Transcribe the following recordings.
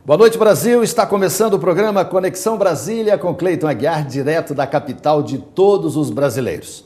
Boa noite, Brasil. Está começando o programa Conexão Brasília com Cleiton Aguiar, direto da capital de todos os brasileiros.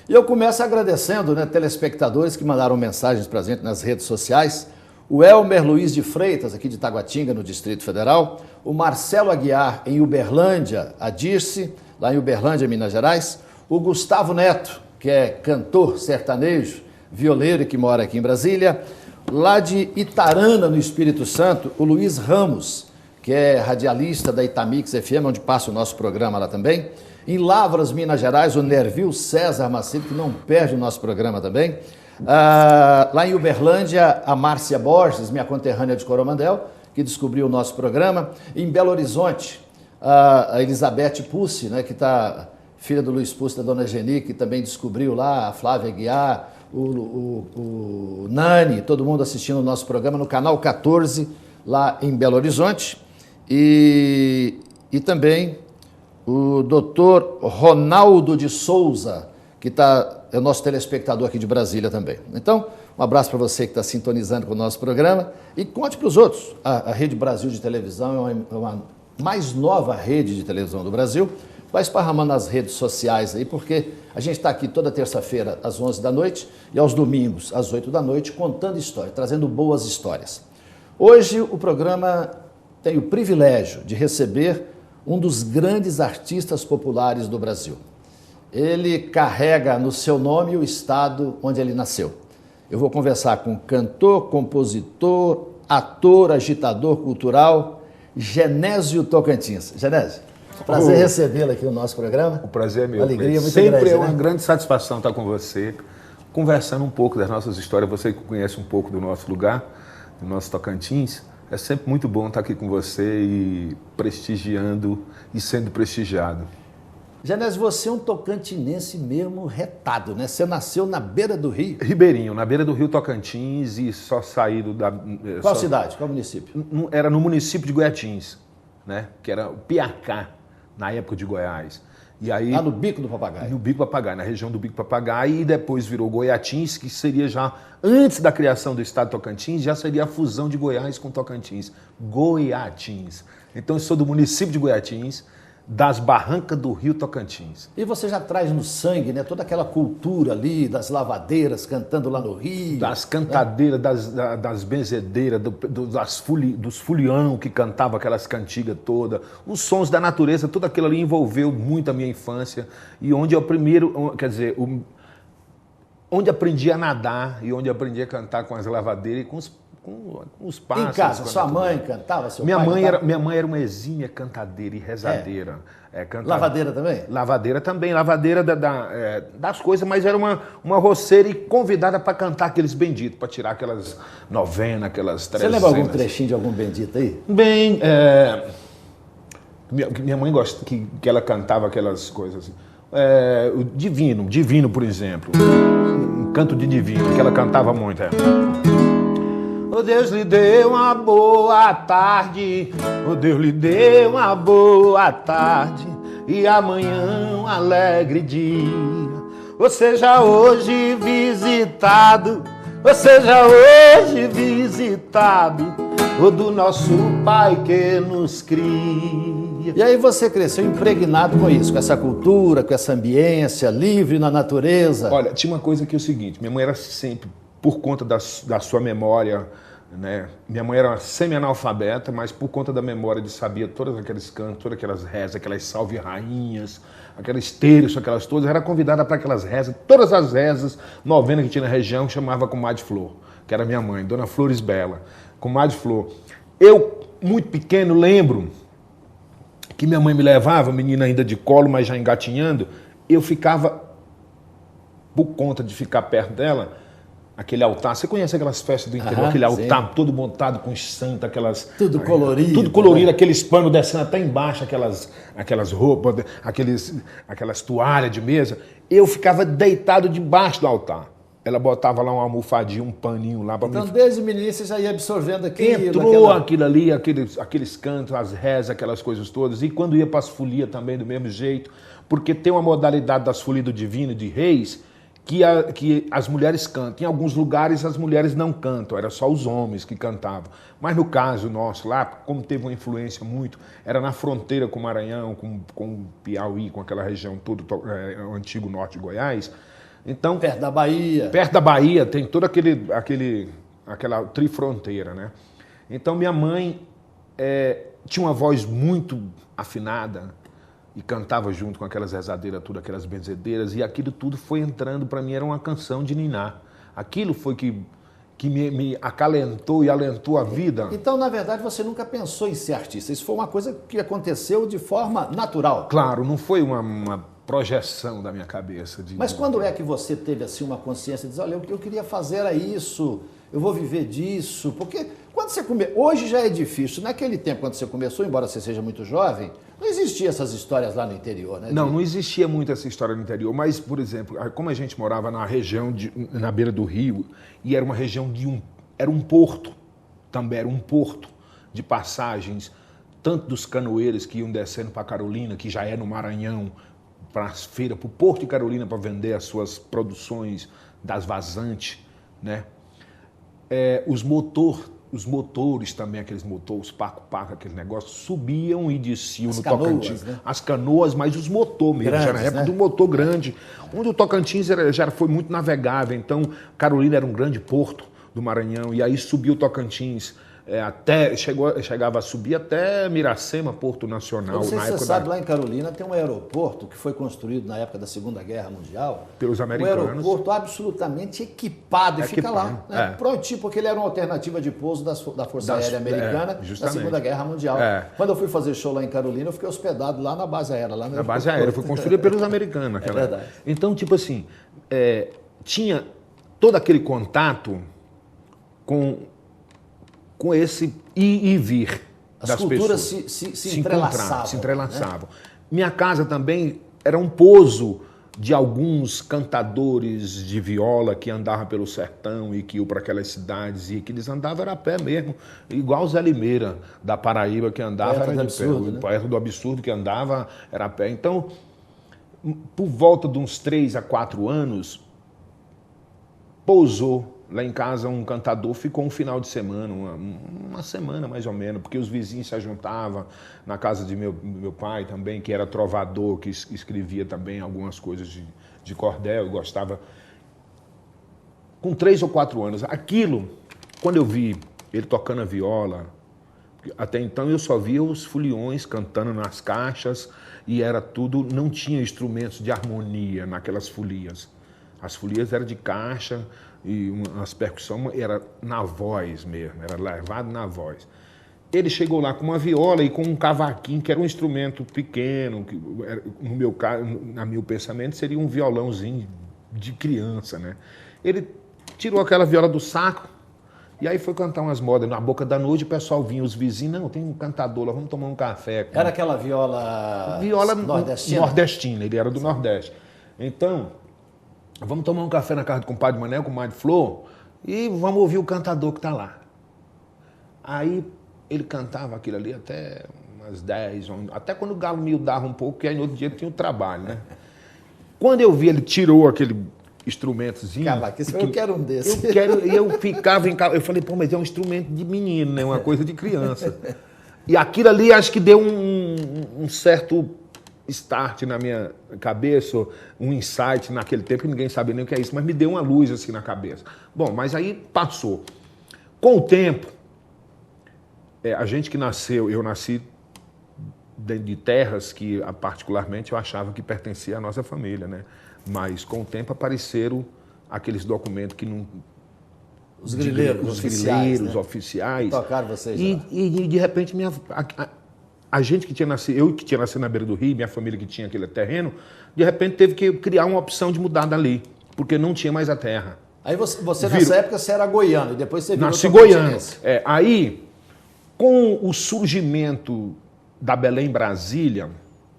E eu começo agradecendo, telespectadores que mandaram mensagens para a gente nas redes sociais. O Elmer Luiz de Freitas, aqui de Taguatinga, no Distrito Federal. O Marcelo Aguiar, em Uberlândia, a Dirce, lá em Uberlândia, Minas Gerais. O Gustavo Neto, que é cantor sertanejo, violeiro e que mora aqui em Brasília. Lá de Itarana, no Espírito Santo, o Luiz Ramos, que é radialista da Itamix FM, onde passa o nosso programa lá também. Em Lavras, Minas Gerais, o Nervil César Macedo, que não perde o nosso programa também. Lá em Uberlândia, a Márcia Borges, minha conterrânea de Coromandel, que descobriu o nosso programa. Em Belo Horizonte, a Elizabeth Pussi, que está filha do Luiz Pussi, da dona Geni, que também descobriu lá, a Flávia Aguiar, o Nani, todo mundo assistindo o nosso programa no canal 14, lá em Belo Horizonte. E também o doutor Ronaldo de Souza, que é o nosso telespectador aqui de Brasília também. Então, um abraço para você que está sintonizando com o nosso programa e conte para os outros. A Rede Brasil de Televisão é uma mais nova rede de televisão do Brasil. Vai esparramando nas redes sociais aí, porque a gente está aqui toda terça-feira às 11 da noite e aos domingos às 8 da noite contando histórias, trazendo boas histórias. Hoje o programa tem o privilégio de receber um dos grandes artistas populares do Brasil. Ele carrega no seu nome o estado onde ele nasceu. Eu vou conversar com cantor, compositor, ator, agitador cultural, Genésio Tocantins. Genésio, prazer recebê-lo aqui no nosso programa. O prazer é meu. Uma alegria muito Sempre grande. É uma grande satisfação estar com você, conversando um pouco das nossas histórias. Você que conhece um pouco do nosso lugar, do nosso Tocantins. É sempre muito bom estar aqui com você e prestigiando e sendo prestigiado. Genésio, você é um tocantinense mesmo retado, né? Você nasceu na beira do rio. Ribeirinho, na beira do rio Tocantins e só saído da... Qual cidade? Qual município? Era no município de Goiatins, que era o Piacá, na época de Goiás. E aí, lá no Bico do Papagaio. No Bico do Papagaio, na região do Bico do Papagaio, e depois virou Goiatins, que seria já, antes da criação do estado de Tocantins, já seria a fusão de Goiás com Tocantins. Goiatins. Então eu sou do município de Goiatins, das barrancas do rio Tocantins. E você já traz no sangue, toda aquela cultura ali, das lavadeiras cantando lá no rio. Das cantadeiras, das benzedeiras, dos fulião que cantava aquelas cantigas todas, os sons da natureza, tudo aquilo ali envolveu muito a minha infância. E onde eu primeiro, onde aprendi a nadar e onde aprendi a cantar com as lavadeiras e com os pássaros. Em casa, sua mãe cantava, seu pai cantava? Minha mãe era uma exímia cantadeira e rezadeira. Lavadeira também? Lavadeira também, lavadeira das coisas, mas era uma roceira e convidada para cantar aqueles benditos, para tirar aquelas novenas, aquelas trezenas. Você lembra algum trechinho de algum bendito aí? Bem, minha mãe gosta que ela cantava aquelas coisas assim. O Divino, por exemplo. Um canto de Divino, que ela cantava muito. Oh, Deus lhe deu uma boa tarde, oh, Deus lhe deu uma boa tarde, e amanhã um alegre dia. Ou seja, hoje visitado, o do nosso Pai que nos cria. E aí você cresceu impregnado com isso, com essa cultura, com essa ambiência, livre na natureza. Olha, tinha uma coisa que é o seguinte, minha mãe era sempre, por conta da sua memória, minha mãe era semi-analfabeta, mas por conta da memória de saber todos aqueles cantos, todas aquelas rezas, aquelas salve rainhas, aquelas terços, aquelas todas, era convidada para aquelas rezas, todas as rezas, novena que tinha na região, chamava Comadre Flor, que era minha mãe, Dona Flores Bela, Comadre Flor. Eu, muito pequeno, lembro que minha mãe me levava, menina ainda de colo, mas já engatinhando, eu ficava, por conta de ficar perto dela, aquele altar, você conhece aquelas festas do interior, aquele altar todo montado com santa, aquelas... Tudo colorido. Tudo colorido, aqueles panos descendo até embaixo, aquelas roupas, aquelas toalhas de mesa. Eu ficava deitado debaixo do altar. Ela botava lá uma almofadinha, um paninho lá para mim. Então, desde o menino, você já ia absorvendo aquilo. Entrou aquilo ali, aqueles cantos, as rezas, aquelas coisas todas. E quando ia para as folias também, do mesmo jeito. Porque tem uma modalidade das folias do Divino, de Reis, que as mulheres cantam. Em alguns lugares as mulheres não cantam, era só os homens que cantavam. Mas no caso nosso lá, como teve uma influência muito, era na fronteira com o Maranhão, com o Piauí, com aquela região toda, o antigo norte de Goiás. Então, perto da Bahia. Perto da Bahia tem toda aquela trifronteira, né? Então minha mãe tinha uma voz muito afinada, e cantava junto com aquelas rezadeiras, tudo, aquelas benzedeiras, e aquilo tudo foi entrando para mim, era uma canção de ninar. Aquilo foi que me acalentou e alentou a vida. Então, na verdade, você nunca pensou em ser artista. Isso foi uma coisa que aconteceu de forma natural. Claro, não foi uma projeção da minha cabeça. Mas quando é que você teve assim uma consciência de dizer, olha, o que eu queria fazer era isso, eu vou viver disso? Porque quando você hoje já é difícil. Naquele tempo, quando você começou, embora você seja muito jovem, não existia essas histórias lá no interior, né? Não existia muito essa história no interior, mas, por exemplo, como a gente morava na região, na beira do rio, e era uma região era um porto, também era um porto de passagens, tanto dos canoeiros que iam descendo para Carolina, que já é no Maranhão, para as feiras, para o Porto de Carolina, para vender as suas produções das vazantes, né? Os motores também, aqueles motores, paco-paco, aquele negócio, subiam e desciam no Tocantins. Né? As canoas, mas os motores mesmo, já na época do motor grande. Onde o Tocantins já foi muito navegável, então Carolina era um grande porto do Maranhão, e aí subiu o Tocantins, chegava a subir até Miracema, Porto Nacional. Não sei se você sabe, lá em Carolina tem um aeroporto que foi construído na época da Segunda Guerra Mundial. Pelos americanos. Um aeroporto absolutamente equipado, e fica lá, né? Prontinho, porque ele era uma alternativa de pouso da Força Aérea Americana na Segunda Guerra Mundial. Quando eu fui fazer show lá em Carolina, eu fiquei hospedado lá na base aérea. Lá no base aérea, foi construída pelos americanos. É verdade. Então, tipo assim, tinha todo aquele contato com esse ir e vir das pessoas. As culturas se entrelaçavam. Se entrelaçavam. Né? Minha casa também era um pouso de alguns cantadores de viola que andavam pelo sertão e que iam para aquelas cidades, e que eles andavam era a pé mesmo, igual o Zé Limeira, da Paraíba, que andava era de pé. O poeta do absurdo que andava era a pé. Então, por volta de uns 3 a 4 anos, pousou lá em casa um cantador, ficou um final de semana, uma semana mais ou menos, porque os vizinhos se ajuntavam na casa de meu pai também, que era trovador, que escrevia também algumas coisas de cordel, gostava. Com 3 ou 4 anos, aquilo, quando eu vi ele tocando a viola, até então eu só via os foliões cantando nas caixas, e era tudo, não tinha instrumentos de harmonia naquelas folias. As folias eram de caixa, e as percussões era na voz mesmo, era levado na voz. Ele chegou lá com uma viola e com um cavaquinho, que era um instrumento pequeno, que no meu caso, no meu pensamento, seria um violãozinho de criança, né? Ele tirou aquela viola do saco e aí foi cantar umas modas. Na boca da noite o pessoal vinha, os vizinhos, não, tem um cantador lá, vamos tomar um café. Era aquela viola nordestina? Nordestina, ele era do Nordeste. Então, vamos tomar um café na casa do compadre Manel, com o compadre Flor, e vamos ouvir o cantador que está lá. Aí ele cantava aquilo ali até umas 10, 11, até quando o galo miudava um pouco, porque aí no outro dia tinha o trabalho, né? Quando eu vi, ele tirou aquele instrumentozinho. Cavaco, eu quero um desse. Eu ficava em casa, eu falei, pô, mas é um instrumento de menino, né? Uma coisa de criança. E aquilo ali acho que deu um certo start na minha cabeça, um insight naquele tempo, que ninguém sabia nem o que é isso, mas me deu uma luz assim na cabeça. Bom, mas aí passou. Com o tempo, a gente que nasceu, eu nasci de terras que particularmente eu achava que pertencia à nossa família, né? Mas com o tempo apareceram aqueles documentos que não... Os grileiros oficiais. Tocaram vocês lá. E de repente a gente que tinha nascido, eu que tinha nascido na beira do rio, minha família que tinha aquele terreno, de repente teve que criar uma opção de mudar dali, porque não tinha mais a terra. Aí você nessa época você era goiano, e depois você virou nasci goiano. Aí, com o surgimento da Belém Brasília,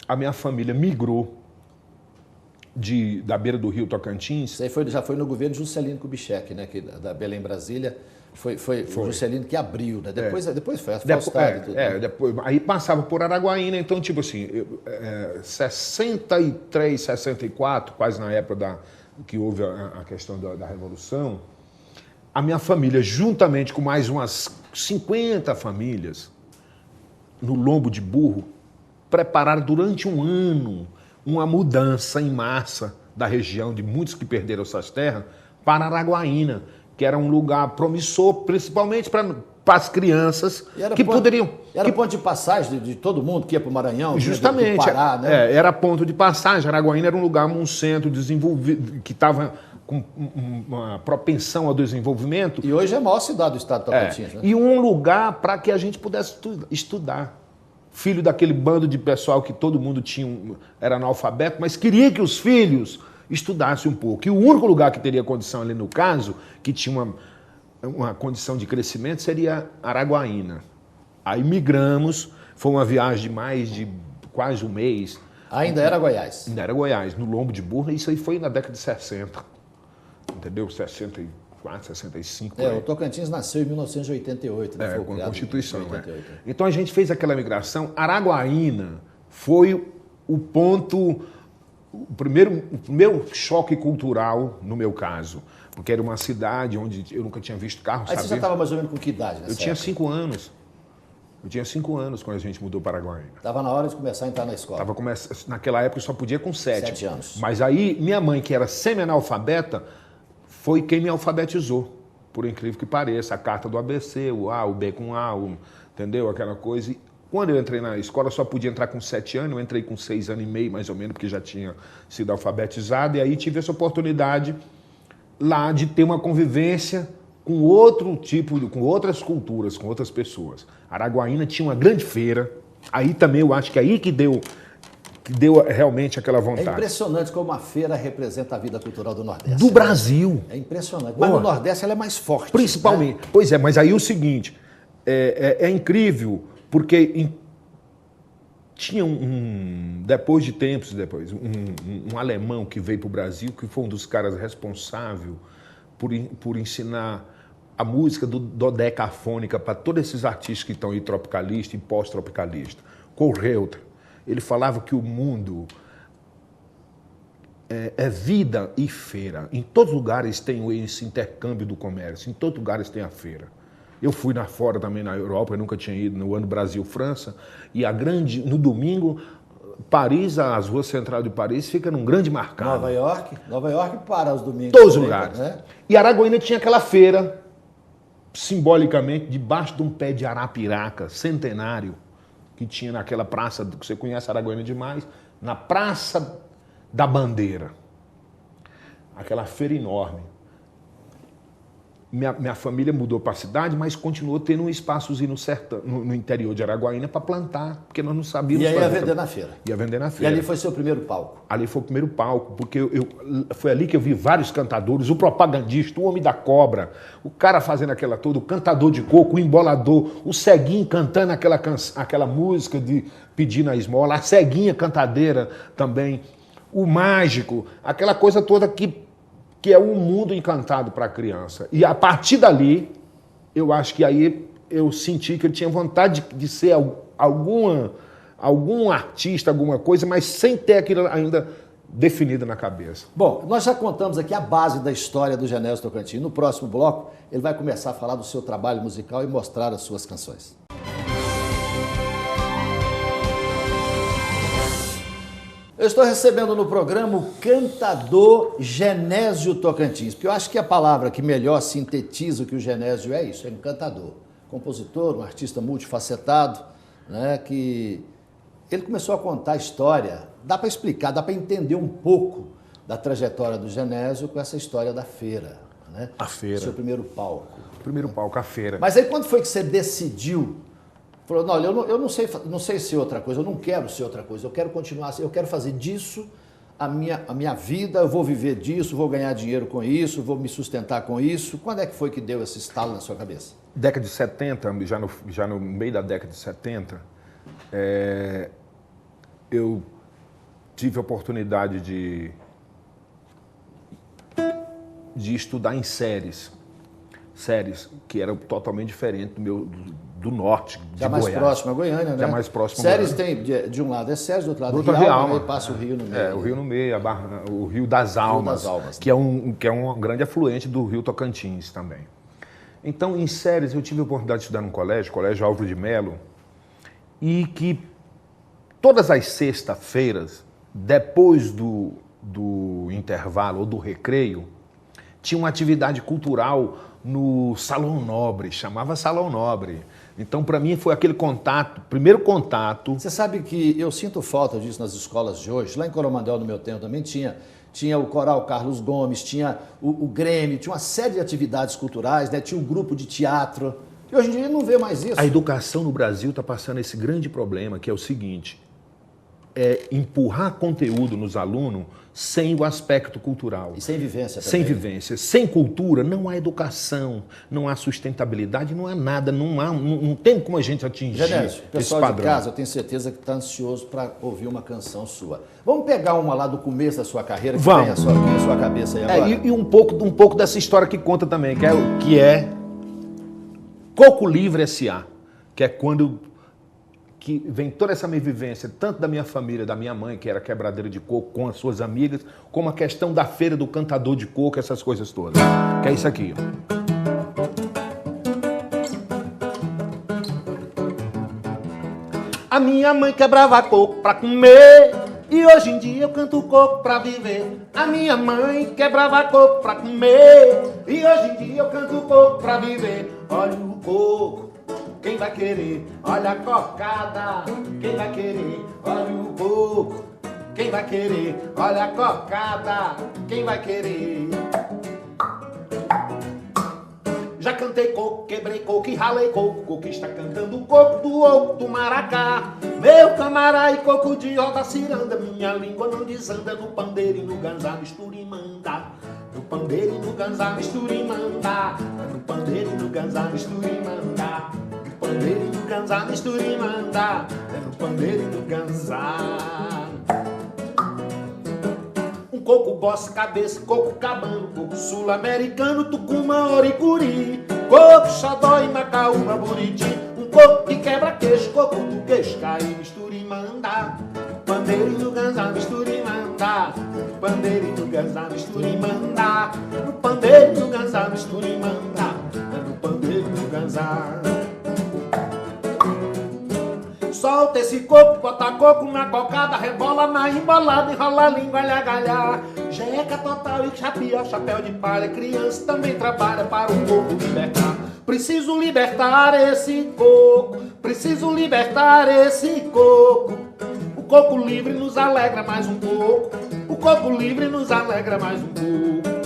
a minha família migrou da beira do rio Tocantins. Isso aí já foi no governo de Juscelino Kubitschek, né? Da Belém Brasília. Foi o Juscelino que abriu, né? Depois foi afastado. Depois, aí passava por Araguaína, então, tipo assim, 63, 64, quase na época que houve a questão da Revolução, a minha família, juntamente com mais umas 50 famílias, no Lombo de Burro, prepararam durante um ano uma mudança em massa da região, de muitos que perderam suas terras, para Araguaína, que era um lugar promissor, principalmente para as crianças que poderiam... Era ponto de passagem de todo mundo que ia para o Maranhão, justamente, do Pará, né? Era ponto de passagem. Araguaína era um lugar, um centro desenvolvido, que estava com uma propensão ao desenvolvimento. E hoje é a maior cidade do estado de Tocantins. Né? E um lugar para que a gente pudesse estudar. Filho daquele bando de pessoal que todo mundo era analfabeto, mas queria que os filhos estudassem um pouco. E o único lugar que teria condição ali no caso, que tinha uma condição de crescimento, seria Araguaína. Aí migramos, foi uma viagem de mais de quase um mês. Ainda era Goiás? Ainda era Goiás, no Lombo de Burro, isso aí foi na década de 60, entendeu? 64, 65. O Tocantins nasceu em 1988, né? Foi Com a Constituição. 88. Então a gente fez aquela migração. Araguaína foi o ponto, o primeiro choque cultural, no meu caso, porque era uma cidade onde eu nunca tinha visto carro. Aí você já estava mais ou menos com que idade nessa Eu tinha época? 5 anos. Eu tinha 5 anos quando a gente mudou para Araguaína. Estava na hora de começar a entrar na escola. Naquela época eu só podia com 7. 7 anos. Mas aí minha mãe, que era semi-analfabeta, foi quem me alfabetizou. Por incrível que pareça, a carta do ABC, o A, o B com A, entendeu? Aquela coisa. E quando eu entrei na escola, eu só podia entrar com 7 anos, eu entrei com 6 anos e meio, mais ou menos, porque já tinha sido alfabetizado, e aí tive essa oportunidade lá de ter uma convivência com outro tipo, com outras culturas, com outras pessoas. Araguaína tinha uma grande feira, aí também eu acho que aí que deu realmente aquela vontade. É impressionante como a feira representa a vida cultural do Nordeste. Do Brasil. É impressionante. Mas no Nordeste ela é mais forte. Principalmente. Né? Pois é, mas aí o seguinte, é incrível, porque tinha depois de tempos, um alemão que veio para o Brasil, que foi um dos caras responsáveis por ensinar a música dodecafônica para todos esses artistas que estão aí, tropicalista e pós-tropicalista. Kohlreuter. Ele falava que o mundo é vida e feira. Em todos os lugares tem esse intercâmbio do comércio, em todos os lugares tem a feira. Eu fui fora também na Europa, eu nunca tinha ido, no ano Brasil-França, e no domingo, Paris, as ruas centrais de Paris, fica num grande mercado. Nova York para os domingos. Todos os lugares. Né? E Araguaína tinha aquela feira, simbolicamente, debaixo de um pé de arapiraca centenário, que tinha naquela praça, que você conhece Araguaína demais, na Praça da Bandeira. Aquela feira enorme. Minha família mudou para a cidade, mas continuou tendo um espaçozinho no interior de Araguaína para plantar, porque nós não sabíamos... E aí ia vender na feira. Ia vender na feira. E ali foi seu primeiro palco. Ali foi o primeiro palco, porque foi ali que eu vi vários cantadores, o propagandista, o Homem da Cobra, o cara fazendo aquela toda, o cantador de coco, o embolador, o ceguinho cantando aquela música de pedindo a esmola, a ceguinha cantadeira também, o mágico, aquela coisa toda que é um mundo encantado para a criança. E a partir dali, eu acho que aí eu senti que eu tinha vontade de ser algum artista, alguma coisa, mas sem ter aquilo ainda definido na cabeça. Bom, nós já contamos aqui a base da história do Genésio Tocantins. No próximo bloco, ele vai começar a falar do seu trabalho musical e mostrar as suas canções. Eu estou recebendo no programa o cantador Genésio Tocantins, porque eu acho que a palavra que melhor sintetiza o que o Genésio é isso, é um cantador, compositor, um artista multifacetado, né, que ele começou a contar a história, dá para explicar, dá para entender um pouco da trajetória do Genésio com essa história da feira, né? A feira. Seu primeiro palco. Primeiro palco, a feira. Mas aí quando foi que você decidiu? Falou, não, eu não sei ser outra coisa, eu não quero ser outra coisa, eu quero continuar, eu quero fazer disso a minha vida, eu vou viver disso, vou ganhar dinheiro com isso, vou me sustentar com isso. Quando é que foi que deu esse estalo na sua cabeça? Década de 70, já no meio da década de 70, eu tive a oportunidade de estudar em séries que eram totalmente diferentes do norte, de Já mais Goiás. próximo a Goiânia, né? Já mais próximo a Séries Goiânia. tem, de um lado é Séries, do outro lado Do outro é Rialma, Rialma. e passa o rio no meio. O Rio no meio, o Rio das Almas, Almas, que é um grande afluente do Rio Tocantins também. Então, em Séries, eu tive a oportunidade de estudar num Colégio Álvaro de Melo, e que todas as sextas-feiras, depois do intervalo ou do recreio, tinha uma atividade cultural no Salão Nobre, chamava Salão Nobre. Então, para mim, foi aquele primeiro contato. Você sabe que eu sinto falta disso nas escolas de hoje. Lá em Coromandel, no meu tempo, também tinha o Coral Carlos Gomes, tinha o Grêmio, tinha uma série de atividades culturais, né? Tinha um grupo de teatro. E hoje em dia não vê mais isso. A educação no Brasil está passando esse grande problema, que é o seguinte: empurrar conteúdo nos alunos sem o aspecto cultural. E sem vivência também. Sem vivência. Sem cultura, não há educação, não há sustentabilidade, não há nada, não tem como a gente atingir Genésio, o esse pessoal padrão. de casa, eu tenho certeza que está ansioso para ouvir uma canção sua. Vamos pegar uma lá do começo da sua carreira, que Vamos. tem a sua cabeça aí agora? E um pouco dessa história que conta também, que é Coco Livre S.A., que é quando que vem toda essa minha vivência, tanto da minha família, da minha mãe, que era quebradeira de coco, com as suas amigas, como a questão da feira do cantador de coco, essas coisas todas. Que é isso aqui, ó. A minha mãe quebrava coco pra comer, e hoje em dia eu canto coco pra viver. A minha mãe quebrava coco pra comer, e hoje em dia eu canto coco pra viver. Olha o coco, quem vai querer? Olha a cocada, quem vai querer? Olha o coco, quem vai querer? Olha a cocada, quem vai querer? Já cantei coco, quebrei coco e ralei coco. Coco está cantando o coco do oco do maracá. Meu camará e coco de roda ciranda. Minha língua não desanda no pandeiro e no ganzá mistura e manda. No pandeiro e no ganzá mistura e manda. No pandeiro e no ganzá mistura e manda. No pandeiro e no ganzá mistura e manda. No pandeiro e no ganzá. Coco bossa, cabeça, coco cabano, coco sul-americano, tucumã, oricuri, coco xodó e macaúba, buriti, um coco que quebra queixo, coco do queixo, cai, mistura e manda, pandeiro e no ganzá, mistura e manda, pandeiro e no ganzá, mistura e manda, no pandeiro e no ganzá, mistura e manda, no pandeiro e no ganzá. Solta esse coco, bota coco na cocada, rebola na embolada, enrola a língua, galhar. Jeca total e chapéu, chapéu de palha, criança também trabalha para o coco libertar. Preciso libertar esse coco, preciso libertar esse coco. O coco livre nos alegra mais um pouco, o coco livre nos alegra mais um pouco.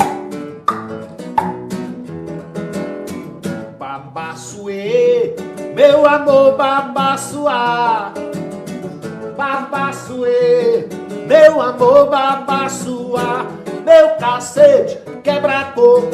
Babassuê, meu amor, babassuá. Babassuê, meu amor, babassuá. Meu cacete quebra coco,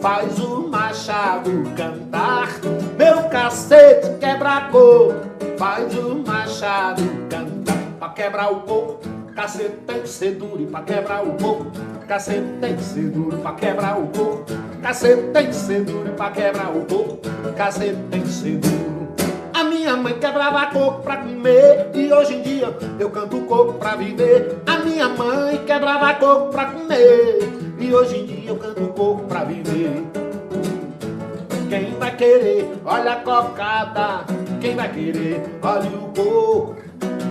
faz o machado cantar. Meu cacete quebra coco, faz o machado cantar. Pra quebrar o coco, cacete tem que ser duro. E pra quebrar o coco, cacete tem que ser duro. Pra quebrar o coco, cacete tem que ser duro. E pra quebrar o coco, cacete tem que ser duro. A minha mãe quebrava coco pra comer, e hoje em dia eu canto coco pra viver. A minha mãe quebrava coco pra comer, e hoje em dia eu canto coco pra viver. Quem vai querer? Olha a cocada. Quem vai querer? Olha o coco.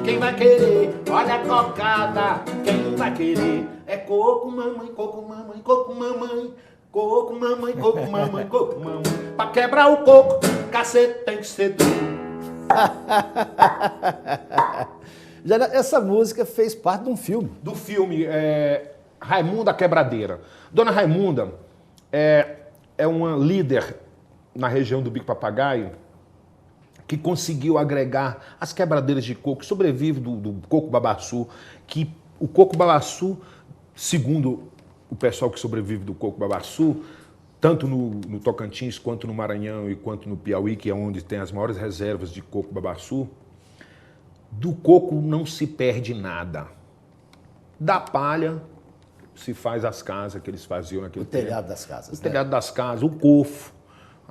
Quem vai querer? Olha a cocada. Quem vai querer? É coco, mamãe, coco, mamãe, coco, mamãe. Coco, mamãe, coco, mamãe, coco, mamãe. Pra quebrar o coco, cacete tem que ser duro. Já essa música fez parte de um filme. Do filme Raimunda Quebradeira. Dona Raimunda é uma líder na região do Bico Papagaio que conseguiu agregar as quebradeiras de coco, sobrevive do coco babaçu, que o coco babaçu, segundo o pessoal que sobrevive do coco babaçu, tanto no Tocantins, quanto no Maranhão e quanto no Piauí, que é onde tem as maiores reservas de coco babaçu, do coco não se perde nada. Da palha se faz as casas que eles faziam naquele tempo. O telhado das casas. O telhado das casas, o cofo.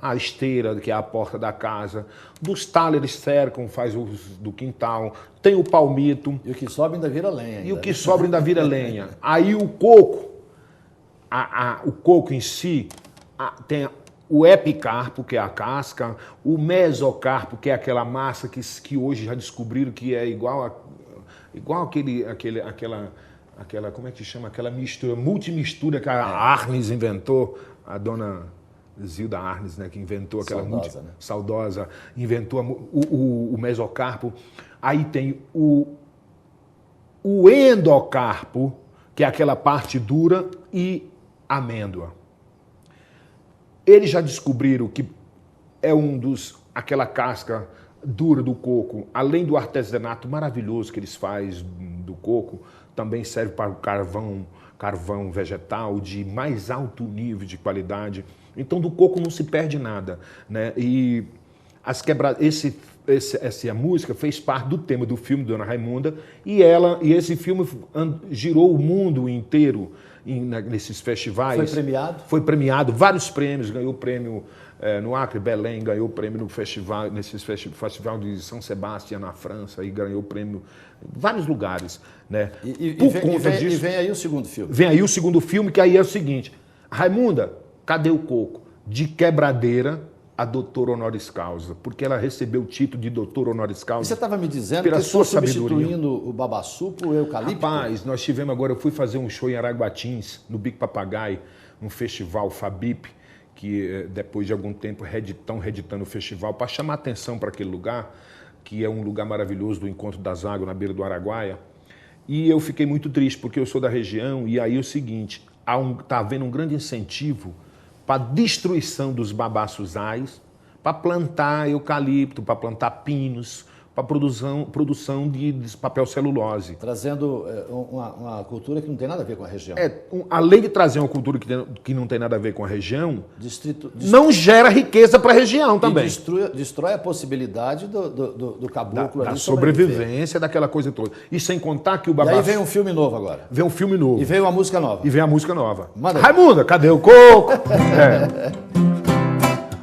a esteira, que é a porta da casa, dos talhos eles cercam, faz os do quintal, tem o palmito. E o que sobra ainda vira lenha. Ainda. E o que sobra ainda vira lenha. Aí o coco, o coco em si, tem o epicarpo, que é a casca, o mesocarpo, que é aquela massa que hoje já descobriram que é igual aquela, como é que chama? Aquela mistura, multimistura que a Arnes inventou, a dona Zilda Arnes, né, que inventou aquela saudosa, inventou o mesocarpo. Aí tem o endocarpo, que é aquela parte dura, e amêndoa. Eles já descobriram que é aquela casca dura do coco, além do artesanato maravilhoso que eles fazem do coco, também serve para o carvão vegetal de mais alto nível de qualidade. Então do coco não se perde nada, né? E essa música fez parte do tema do filme Dona Raimunda, e esse filme girou o mundo inteiro nesses festivais. Foi premiado? Foi premiado, vários prêmios, ganhou prêmio no Acre, Belém, ganhou prêmio no festival, festival de São Sebastião na França, e ganhou prêmio em vários lugares, né? E vem aí o segundo filme. Vem aí o segundo filme, que aí é o seguinte: Raimunda, cadê o coco? De quebradeira a doutora honoris causa, porque ela recebeu o título de doutora honoris causa. E você estava me dizendo pela que sua substituindo o babaçu por eucalipto? Rapaz, nós tivemos agora, eu fui fazer um show em Araguatins, no Bico Papagaio, um festival Fabip, que depois de algum tempo estão reeditando o festival para chamar atenção para aquele lugar, que é um lugar maravilhoso do Encontro das Águas, na beira do Araguaia. E eu fiquei muito triste, porque eu sou da região, e aí é o seguinte, está havendo um grande incentivo para a destruição dos babaçuzais, para plantar eucalipto, para plantar pinos, para produção de papel celulose. Trazendo uma cultura que não tem nada a ver com a região. Além de trazer uma cultura que não tem nada a ver com a região, não gera riqueza para a região também. E destrói a possibilidade do caboclo da sobrevivência, daquela coisa toda. E sem contar que o babaçu... E aí vem um filme novo agora. Vem um filme novo. E veio uma música nova. E vem a música nova. Manda aí. Raimunda, cadê o coco?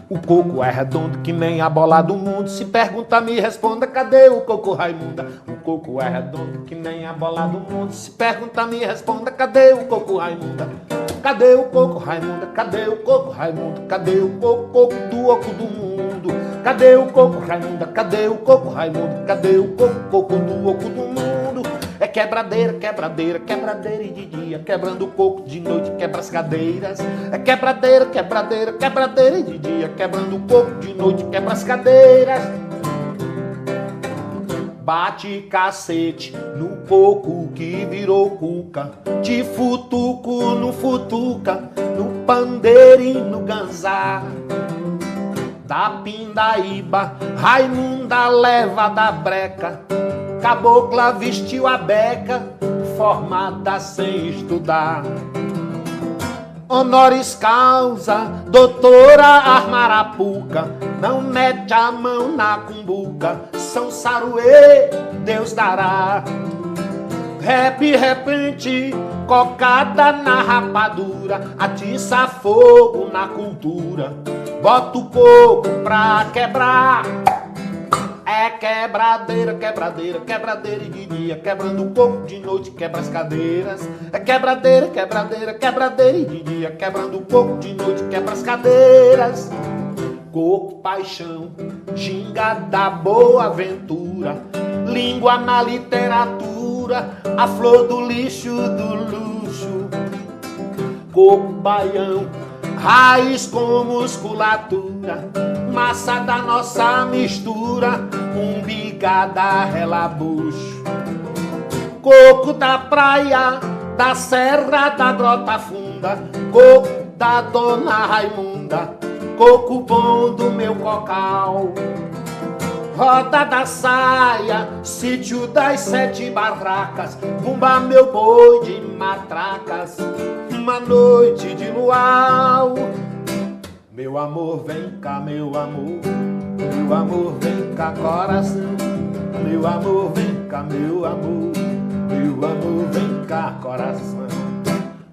O coco é redondo que nem a bola do mundo. Se pergunta, me responda, cadê o coco, Raimunda? O coco é redondo que nem a bola do mundo. Se pergunta, me responda, cadê o coco, Raimunda? Cadê o coco, Raimunda? Cadê o coco, Raimunda? Cadê o coco do oco do mundo? Cadê o coco, Raimunda? Cadê o coco, Raimunda? Cadê o coco do oco do mundo? É quebradeira, quebradeira, quebradeira e de dia, quebrando o coco, de noite quebra as cadeiras. É quebradeira, quebradeira, quebradeira e de dia, quebrando o coco, de noite quebra as cadeiras. Bate cacete no coco que virou cuca, de futuco no futuca, no pandeiro e no ganzá. Da pindaíba, Raimunda leva da breca, cabocla vestiu a beca, formada sem estudar. Honoris causa, doutora Armarapuca, não mete a mão na cumbuca, São Saruê, Deus dará. Rap, repente, cocada na rapadura, atiça fogo na cultura, bota o coco pra quebrar. É quebradeira, quebradeira, quebradeira e de dia, quebrando o coco, de noite quebra as cadeiras. É quebradeira, quebradeira, quebradeira e de dia, quebrando o coco, de noite quebra as cadeiras. Coco, paixão, ginga da boa ventura, língua na literatura, a flor do lixo do luxo. Coco, baião, raiz com musculatura, massa da nossa mistura, umbigada relabucho. Coco da praia, da serra, da grota funda, coco da dona Raimunda, coco bom do meu cocal. Roda da saia, sítio das 7 barracas, bumba meu boi de matracas, uma noite de luau. Meu amor, vem cá, meu amor vem cá, coração. Meu amor, vem cá, meu amor vem cá, coração.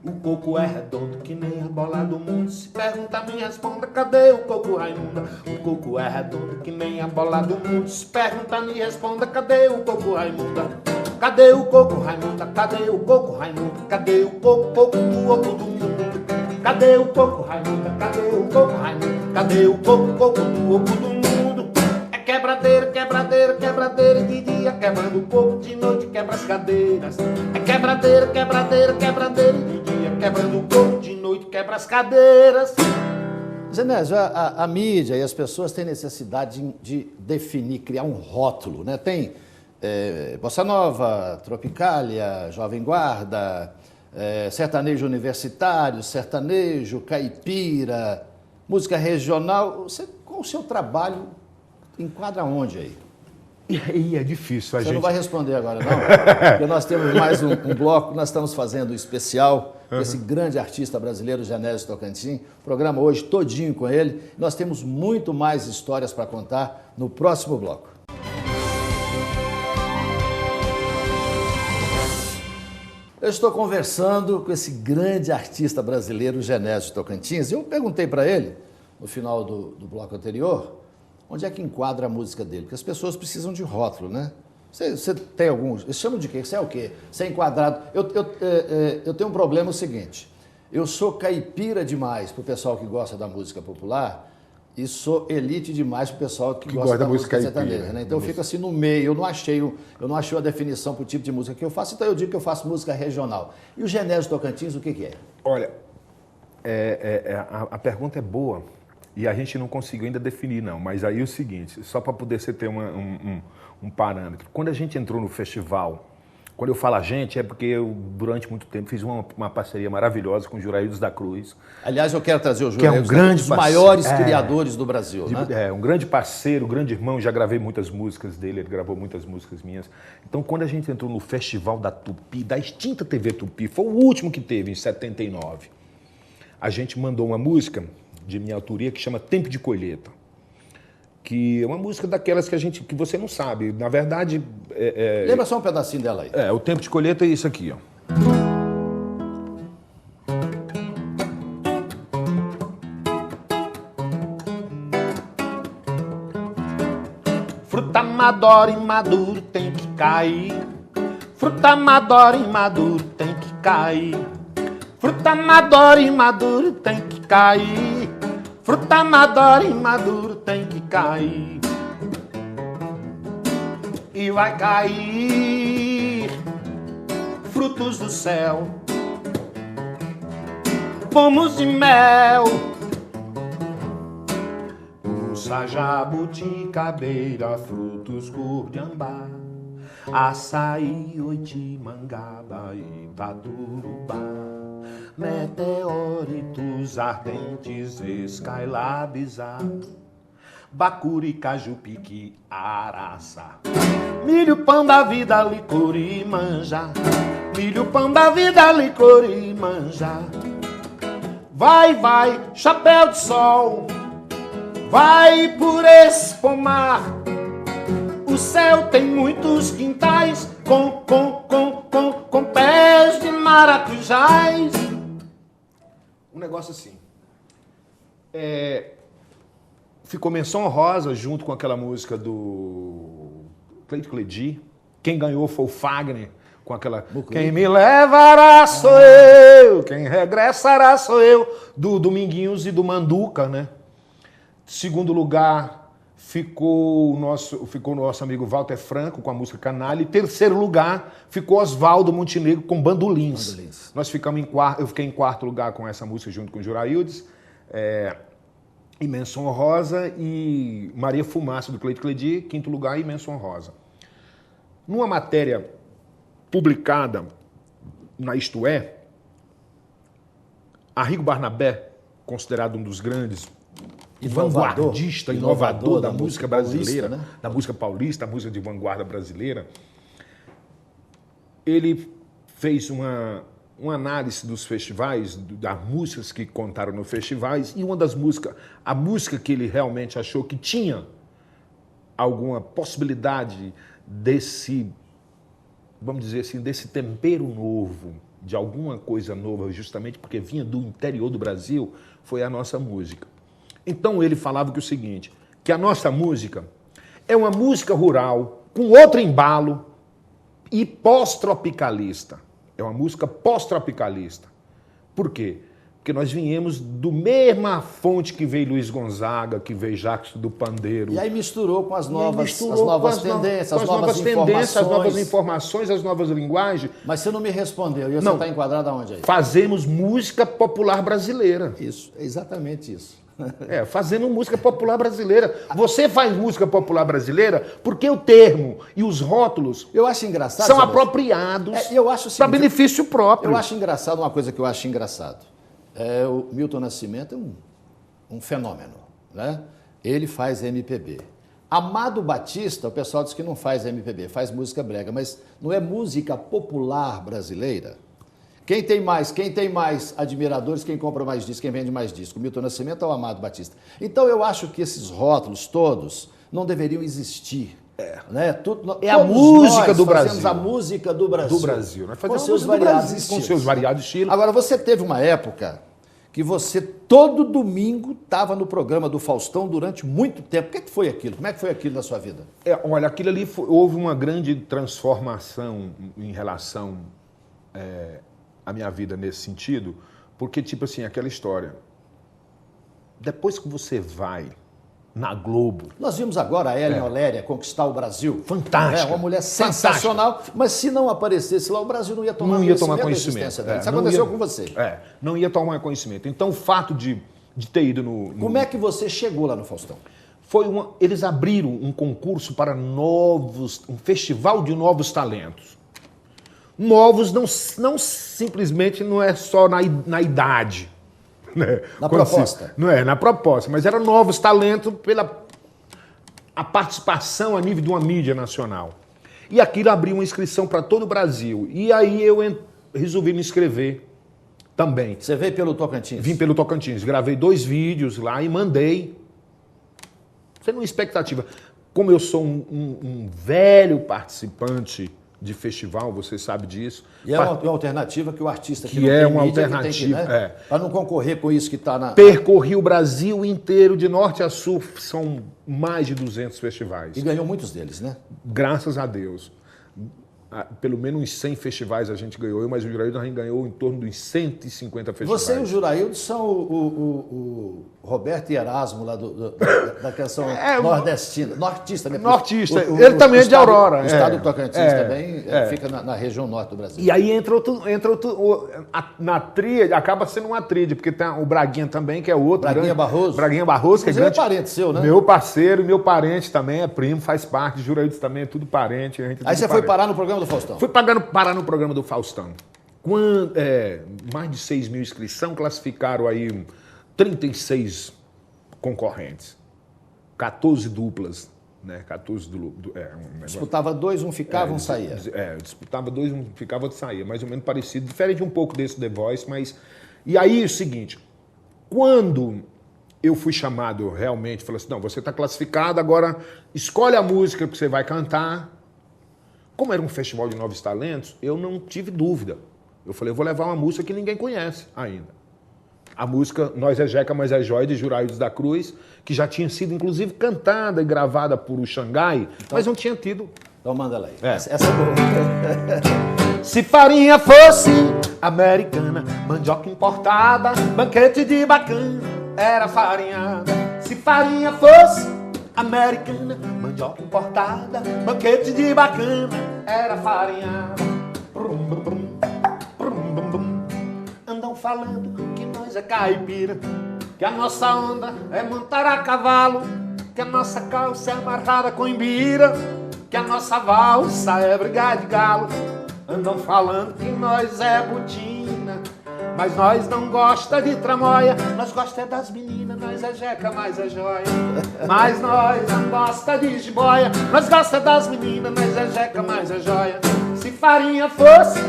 O coco é redondo que nem a bola do mundo. Se pergunta, me responda, cadê o coco, Raimunda? O coco é redondo que nem a bola do mundo. Se pergunta, me responda, cadê o coco, Raimunda? Cadê o coco, Raimunda? Cadê o coco, Raimunda? Cadê o coco, coco do ovo do mundo? Cadê o coco, Raimunda? Cadê o coco, Raimunda? Cadê o coco, coco do ovo do mundo? É quebradeira, quebradeira, quebradeira de dia, quebrando o coco, de noite quebra as cadeiras. É quebradeira, quebradeira, quebradeira de dia, quebrando o coco, de noite quebra as cadeiras. Genésio, a mídia e as pessoas têm necessidade de definir, criar um rótulo, né? Tem bossa nova, tropicália, jovem guarda, sertanejo universitário, sertanejo, caipira, música regional. Você, com o seu trabalho, enquadra onde aí? E é difícil. Você não vai responder agora, não? Porque nós temos mais um bloco, nós estamos fazendo um especial desse grande artista brasileiro, Genésio Tocantins. Programa hoje todinho com ele. Nós temos muito mais histórias para contar no próximo bloco. Eu estou conversando com esse grande artista brasileiro, Genésio Tocantins. Eu perguntei para ele, no final do bloco anterior, onde é que enquadra a música dele? Porque as pessoas precisam de rótulo, né? Você tem alguns... Eles chamam de quê? Você é o quê? Você é enquadrado... Eu tenho um problema, o seguinte. Eu sou caipira demais para o pessoal que gosta da música popular e sou elite demais para o pessoal que gosta da música sertaneja, né? Então eu fico assim no meio. Eu não achei a definição para o tipo de música que eu faço, então eu digo que eu faço música regional. E o Genésio Tocantins, o que é? Olha, a pergunta é boa. E a gente não conseguiu ainda definir, não. Mas aí é o seguinte, só para poder você ter um parâmetro. Quando a gente entrou no festival, quando eu falo a gente, é porque eu, durante muito tempo, fiz uma parceria maravilhosa com o Juraildos da Cruz. Aliás, eu quero trazer o Juraildos, que é um dos maiores criadores do Brasil, né? É, um grande parceiro, um grande irmão. Já gravei muitas músicas dele, ele gravou muitas músicas minhas. Então, quando a gente entrou no festival da Tupi, da extinta TV Tupi, foi o último que teve, em 79, a gente mandou uma música de minha autoria, que chama Tempo de Colheita, que é uma música daquelas que você não sabe. Na verdade... Lembra só um pedacinho dela aí. O Tempo de Colheita é isso aqui, ó. Fruta madura e maduro tem que cair. Fruta madura e maduro tem que cair. Fruta madura e maduro tem que cair. Fruta madura e maduro tem que cair. E vai cair frutos do céu, pomos de mel, uça, jabuticabeira, frutos cor de ambá, açaí, oiti, mangaba e taturubá. Meteoritos ardentes, escailabizar, bacuri, caju, pique, araçá. Milho, pão da vida, licor e manja. Milho, pão da vida, licor e manja. Vai, vai, chapéu de sol, vai por esse pomar. O céu tem muitos quintais com pés de maracujás. Um negócio assim. Ficou menção honrosa junto com aquela música do Cleito Cledi. Quem ganhou foi o Fagner, com aquela... Quem me levará sou eu, quem regressará sou eu, do Dominguinhos e do Manduca, né? Segundo lugar, ficou o nosso amigo Walter Franco com a música Canalha. E terceiro lugar, ficou Oswaldo Montenegro com Bandolins. Nós ficamos eu fiquei em quarto lugar com essa música junto com o Juraildes. E menção honrosa, e Maria Fumaça do Cleito Cledi, quinto lugar, e menção honrosa. Numa matéria publicada na Isto É, Arrigo Barnabé, considerado um dos grandes vanguardista, inovador da música brasileira, né? Da música paulista, da música de vanguarda brasileira, ele fez uma análise dos festivais, das músicas que contaram nos festivais, e uma das músicas, a música que ele realmente achou que tinha alguma possibilidade desse, vamos dizer assim, desse tempero novo de alguma coisa nova, justamente porque vinha do interior do Brasil, foi a nossa música. Então ele falava que o seguinte, que a nossa música é uma música rural, com outro embalo e pós-tropicalista. É uma música pós-tropicalista. Por quê? Porque nós viemos do mesma fonte que veio Luiz Gonzaga, que veio Jacques do Pandeiro. E aí misturou com as novas tendências, as novas informações, as novas linguagens. Mas você não me respondeu. E você está enquadrado aonde aí? Fazemos música popular brasileira. Isso, é exatamente isso. Fazendo música popular brasileira. Você faz música popular brasileira porque o termo e os rótulos eu acho engraçado, são apropriados para benefício próprio. Eu acho engraçado, uma coisa que eu acho engraçado. O Milton Nascimento é um fenômeno, né? Ele faz MPB. Amado Batista, o pessoal diz que não faz MPB, faz música brega, mas não é música popular brasileira? Quem tem mais admiradores, quem compra mais discos, quem vende mais discos? O Milton Nascimento ou o Amado Batista? Então eu acho que esses rótulos todos não deveriam existir. Né? A música do Brasil. Fazemos a música do Brasil. Do Brasil. Nós fazemos com seus variados estilos. Com seus variados estilos. Agora, você teve uma época que você todo domingo estava no programa do Faustão durante muito tempo. O que foi aquilo? Como é que foi aquilo na sua vida? Olha, aquilo ali houve uma grande transformação em relação à minha vida nesse sentido, porque, tipo assim, aquela história. Depois que você vai na Globo. Nós vimos agora a Ellen Oléria conquistar o Brasil. Fantástica. Uma mulher sensacional, mas se não aparecesse lá, o Brasil não ia tomar conhecimento. Isso aconteceu com você. Não ia tomar conhecimento. Então, o fato de ter ido no... Como é que você chegou lá no Faustão? Eles abriram um concurso para um festival de novos talentos. Novos não simplesmente não é só na idade. Na proposta. Na proposta, mas eram novos talentos pela a participação a nível de uma mídia nacional. E aquilo abriu uma inscrição para todo o Brasil. E aí eu resolvi me inscrever também. Você veio pelo Tocantins? Vim pelo Tocantins. Gravei 2 vídeos lá e mandei. Sendo uma expectativa. Como eu sou um velho participante de festival, você sabe disso. E é uma alternativa que o artista que é uma alternativa, para não concorrer com isso que está na... Percorri o Brasil inteiro, de norte a sul, são mais de 200 festivais. E ganhou muitos deles, né? Graças a Deus. Pelo menos uns 100 festivais a gente ganhou, mas o Juraildo a gente ganhou em torno de 150 festivais. Você e o Juraildo são o Roberto e Erasmo lá da canção nordestina, nortista. Né? Nortista, ele também é de Aurora. O estado do Tocantins também fica na região norte do Brasil. E aí entra outro na tríade, acaba sendo uma tríade, porque tem o Braguinha também, que é outro. Braguinha Barroso. Braguinha Barroso, que é grande. Parente seu, né? Meu parceiro, meu parente também é primo, faz parte, Juraildo também é tudo parente. Aí você foi parar no programa do Faustão? Fui parar no programa do Faustão. Mais de 6 mil inscrições, classificaram aí 36 concorrentes. 14 duplas, né? 14 disputava 2, um ficava, um saía. Disputava 2, um ficava, outro saía. Mais ou menos parecido, diferente um pouco desse The Voice, mas... E aí é o seguinte, quando eu fui chamado realmente, falei assim, não, você está classificado, agora escolhe a música que você vai cantar. Como era um festival de novos talentos, eu não tive dúvida. Eu falei, eu vou levar uma música que ninguém conhece ainda. A música Nós é Jeca, Mas é Jóia, de Juraildo da Cruz, que já tinha sido, inclusive, cantada e gravada por o Xangai, mas não tinha tido. Então manda lá aí. Essa é boa. Se farinha fosse americana, mandioca importada, banquete de bacana, era farinhada. Se farinha fosse americana, mandioca importada, banquete de bacana, era farinhada. Andam falando que nós é caipira, que a nossa onda é montar a cavalo, que a nossa calça é amarrada com imbira, que a nossa valsa é brigar de galo. Andam falando que nós é botina, mas nós não gosta de tramóia, nós gosta é das meninas, nós é jeca, mas é jóia. Mas nós não gosta de jiboia, nós gosta das meninas, nós é jeca, mas é jóia. Se farinha fosse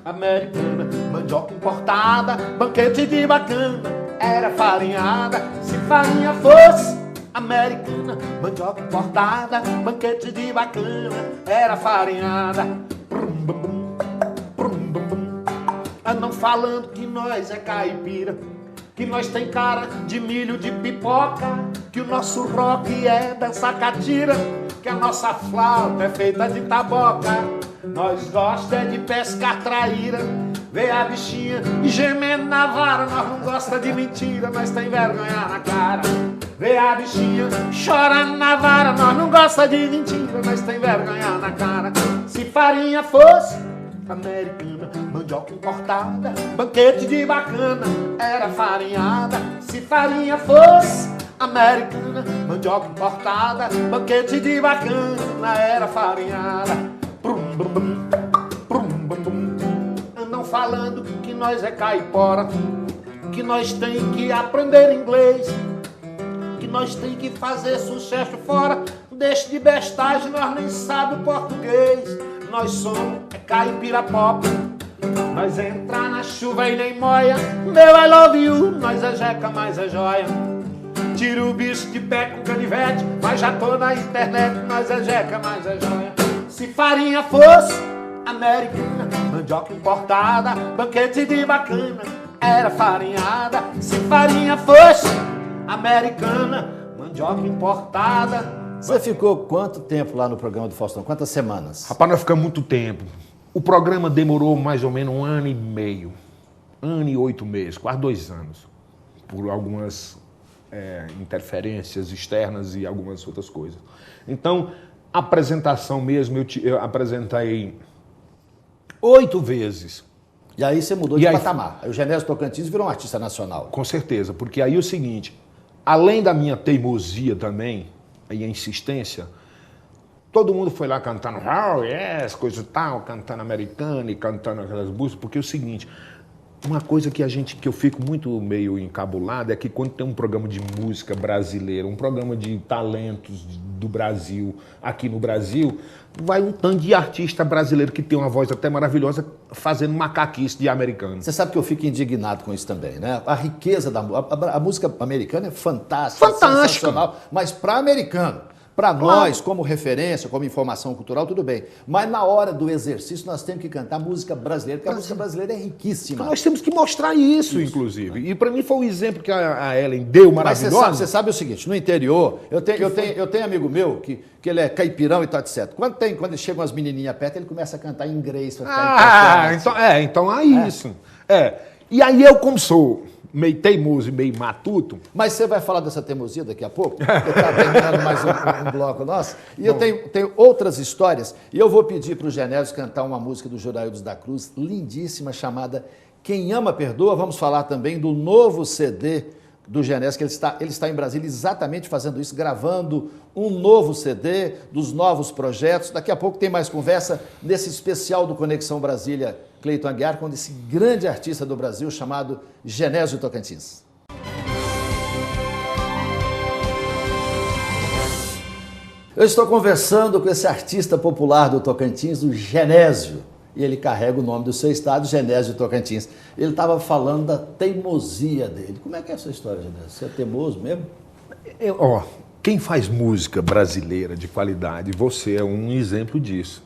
americana, mandioca importada, banquete de bacana, era farinhada. Se farinha fosse americana, mandioca importada, banquete de bacana, era farinhada. andam falando que nós é caipira, que nós tem cara de milho de pipoca, que o nosso rock é dança catira, que a nossa flauta é feita de taboca. Nós gosta é de pescar traíra, ver a bichinha e gemendo na vara. Nós não gosta de mentira, nós tem vergonha na cara. Ver a bichinha chorando na vara. Nós não gosta de mentira, nós tem vergonha na cara. Se farinha fosse americana, mandioca importada, banquete de bacana, era farinhada. Se farinha fosse americana, mandioca importada, banquete de bacana, era farinhada. Brum, brum, brum, brum, brum. Andam falando que nós é caipora, que nós tem que aprender inglês, que nós tem que fazer sucesso fora. Deixe de bestagem, nós nem sabe o português. Nós somos caipira pop, nós entrar na chuva e nem moia. Meu I love you, nós é jeca, mas é joia. Tira o bicho de pé com canivete, mas já tô na internet. Nós é jeca, mas é joia. Se farinha fosse americana, mandioca importada, banquete de bacana, era farinhada. Se farinha fosse americana, mandioca importada. Você ficou quanto tempo lá no programa do Faustão? Quantas semanas? Rapaz, nós ficamos muito tempo. O programa demorou mais ou menos 1 ano e meio. 1 ano e 8 meses, quase 2 anos. Por algumas interferências externas e algumas outras coisas. Então, a apresentação mesmo, eu apresentei 8 vezes. E aí você mudou de patamar. Aí o Genésio Tocantins virou um artista nacional. Com certeza, porque aí é o seguinte, além da minha teimosia também, e a insistência, todo mundo foi lá cantando oh yes, coisa e tal, cantando americano e cantando aquelas músicas, porque é o seguinte, uma coisa que eu fico muito meio encabulado é que quando tem um programa de música brasileira, um programa de talentos do Brasil, aqui no Brasil, vai um tanto de artista brasileiro que tem uma voz até maravilhosa fazendo macaquice de americano. Você sabe que eu fico indignado com isso também, né? A riqueza a música americana é fantástica, sensacional, mas para americano, para nós, como referência, como informação cultural, tudo bem. Mas na hora do exercício nós temos que cantar música brasileira, porque a música brasileira é riquíssima. Nós temos que mostrar isso inclusive. Né? E para mim foi o exemplo que a Ellen deu, maravilhoso. Mas você sabe o seguinte, no interior, eu tenho amigo meu que ele é caipirão e tal, etc. Quando chegam as menininhas perto, ele começa a cantar em inglês. Então é isso. E aí eu, como sou meio teimoso e meio matuto... Mas você vai falar dessa teimosia daqui a pouco? Porque está terminando mais um bloco nosso. E eu tenho outras histórias. E eu vou pedir para o Genésio cantar uma música do Joraildos da Cruz, lindíssima, chamada Quem Ama Perdoa. Vamos falar também do novo CD do Genésio, que ele está em Brasília exatamente fazendo isso, gravando um novo CD, dos novos projetos. Daqui a pouco tem mais conversa nesse especial do Conexão Brasília, Cleiton Aguiar, com esse grande artista do Brasil chamado Genésio Tocantins. Eu estou conversando com esse artista popular do Tocantins, o Genésio. E ele carrega o nome do seu estado, Genésio Tocantins. Ele estava falando da teimosia dele. Como é que é essa história, Genésio? Você é teimoso mesmo? Quem faz música brasileira de qualidade, você é um exemplo disso.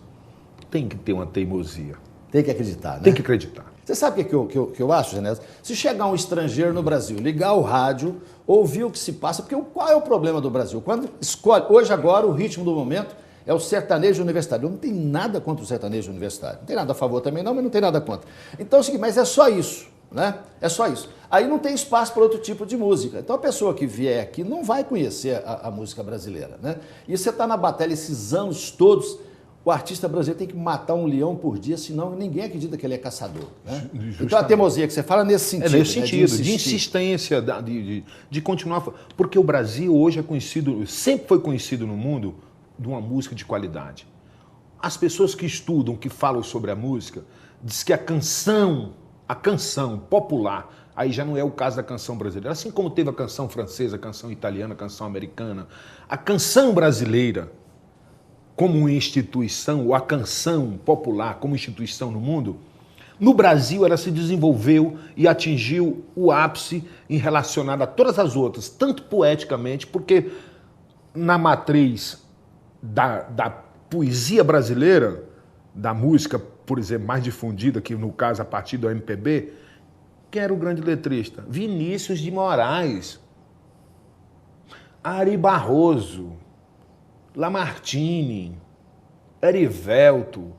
Tem que ter uma teimosia. Tem que acreditar, né? Tem que acreditar. Você sabe o que eu acho, Genésio? Se chegar um estrangeiro no Brasil, ligar o rádio, ouvir o que se passa, porque qual é o problema do Brasil? Quando escolhe, hoje agora, o ritmo do momento é o sertanejo universitário. Eu não tenho nada contra o sertanejo universitário. Não tem nada a favor também não, mas não tem nada contra. Então é o seguinte, mas é só isso, né? É só isso. Aí não tem espaço para outro tipo de música. Então a pessoa que vier aqui não vai conhecer a música brasileira, né? E você está na batalha esses anos todos, o artista brasileiro tem que matar um leão por dia, senão ninguém acredita que ele é caçador, né? Então a teimosia que você fala nesse sentido. É nesse sentido, de insistência, de continuar. Porque o Brasil hoje é conhecido, sempre foi conhecido no mundo, de uma música de qualidade. As pessoas que estudam, que falam sobre a música, diz que a canção popular, aí já não é o caso da canção brasileira, assim como teve a canção francesa, a canção italiana, a canção americana, a canção brasileira como instituição, ou a canção popular como instituição no mundo, no Brasil ela se desenvolveu e atingiu o ápice em relacionado a todas as outras, tanto poeticamente, porque na matriz da poesia brasileira, da música por exemplo, mais difundida, que no caso a partir do MPB, quem era o grande letrista? Vinícius de Moraes, Ari Barroso, Lamartine, Erivelto,